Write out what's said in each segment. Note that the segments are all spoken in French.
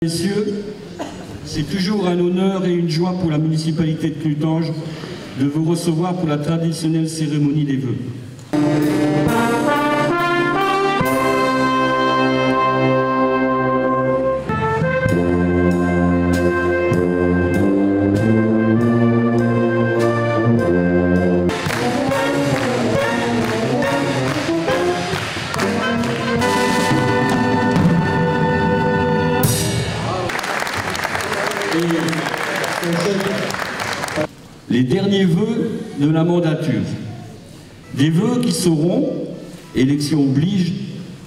Messieurs, c'est toujours un honneur et une joie pour la municipalité de Clutange de vous recevoir pour la traditionnelle cérémonie des vœux. Les derniers vœux de la mandature. Des vœux qui seront, élection oblige,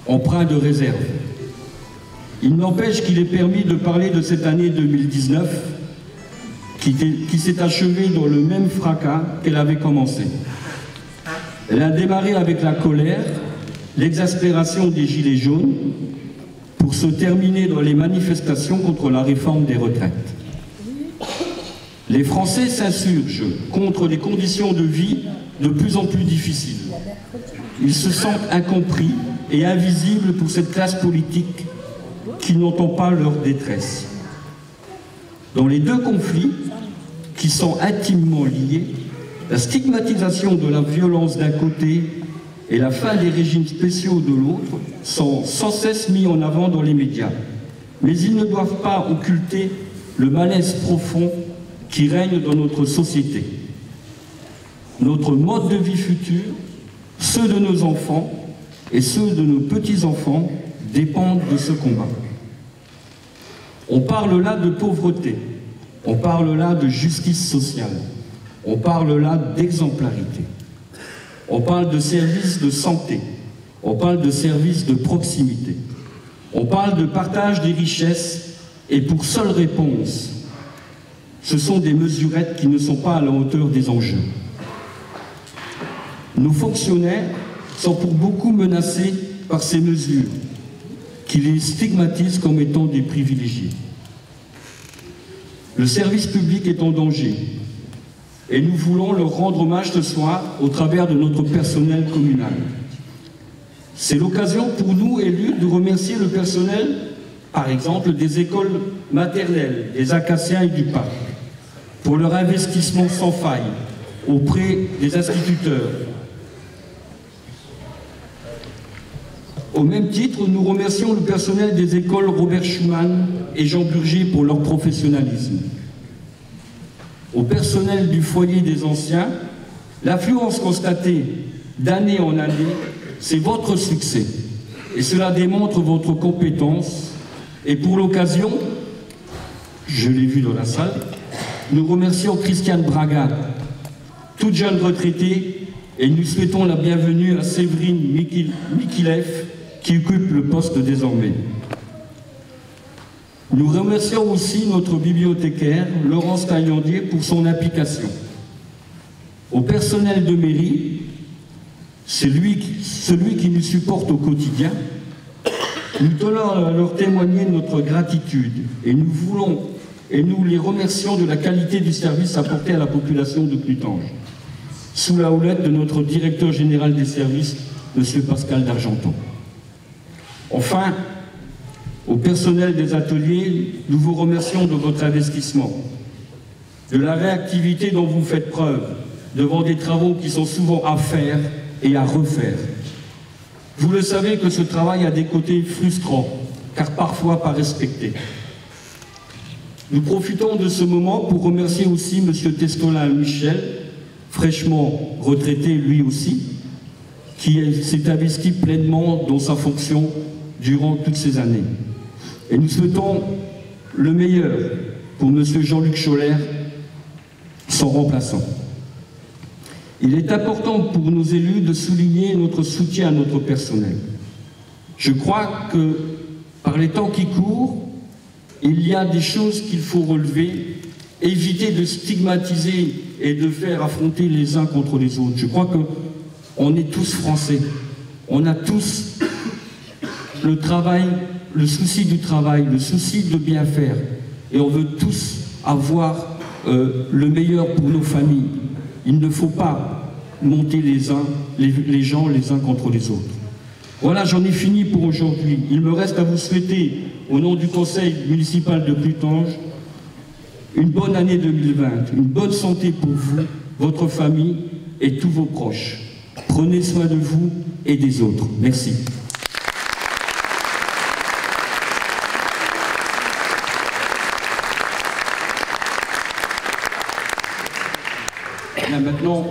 empreints de réserve. Il n'empêche qu'il est permis de parler de cette année 2019 qui s'est achevée dans le même fracas qu'elle avait commencé. Elle a démarré avec la colère, l'exaspération des Gilets jaunes, pour se terminer dans les manifestations contre la réforme des retraites. Les Français s'insurgent contre des conditions de vie de plus en plus difficiles. Ils se sentent incompris et invisibles pour cette classe politique qui n'entend pas leur détresse. Dans les deux conflits, qui sont intimement liés, la stigmatisation de la violence d'un côté et la fin des régimes spéciaux de l'autre sont sans cesse mis en avant dans les médias. Mais ils ne doivent pas occulter le malaise profond qui règne dans notre société. Notre mode de vie futur, ceux de nos enfants et ceux de nos petits-enfants dépendent de ce combat. On parle là de pauvreté, on parle là de justice sociale, on parle là d'exemplarité. On parle de services de santé, on parle de services de proximité. On parle de partage des richesses et pour seule réponse, ce sont des mesurettes qui ne sont pas à la hauteur des enjeux. Nos fonctionnaires sont pour beaucoup menacés par ces mesures qui les stigmatisent comme étant des privilégiés. Le service public est en danger et nous voulons leur rendre hommage ce soir au travers de notre personnel communal. C'est l'occasion pour nous, élus, de remercier le personnel, par exemple, des écoles maternelles, des Acaciens et du Parc, pour leur investissement sans faille auprès des instituteurs. Au même titre, nous remercions le personnel des écoles Robert Schuman et Jean Burger pour leur professionnalisme. Au personnel du foyer des anciens, l'affluence constatée d'année en année, c'est votre succès. Et cela démontre votre compétence. Et pour l'occasion, je l'ai vu dans la salle, nous remercions Christiane Braga, toute jeune retraitée, et nous souhaitons la bienvenue à Séverine Mikilev, qui occupe le poste désormais. Nous remercions aussi notre bibliothécaire, Laurence Taillandier, pour son implication. Au personnel de mairie, celui qui nous supporte au quotidien, nous tenons à leur témoigner notre gratitude et nous les remercions de la qualité du service apporté à la population de Clutange, sous la houlette de notre directeur général des services, M. Pascal d'Argenton. Enfin, au personnel des ateliers, nous vous remercions de votre investissement, de la réactivité dont vous faites preuve devant des travaux qui sont souvent à faire et à refaire. Vous le savez que ce travail a des côtés frustrants, car parfois pas respectés. Nous profitons de ce moment pour remercier aussi M. Testolin Michel, fraîchement retraité lui aussi, qui s'est investi pleinement dans sa fonction durant toutes ces années. Et nous souhaitons le meilleur pour M. Jean-Luc Scholler, son remplaçant. Il est important pour nos élus de souligner notre soutien à notre personnel. Je crois que, par les temps qui courent, il y a des choses qu'il faut relever, éviter de stigmatiser et de faire affronter les uns contre les autres. Je crois qu'on est tous français. On a tous le travail, le souci du travail, le souci de bien faire. Et on veut tous avoir le meilleur pour nos familles. Il ne faut pas monter les gens les uns contre les autres. Voilà, j'en ai fini pour aujourd'hui. Il me reste à vous souhaiter, au nom du conseil municipal de Putange, une bonne année 2020, une bonne santé pour vous, votre famille et tous vos proches. Prenez soin de vous et des autres. Merci. Bien, maintenant,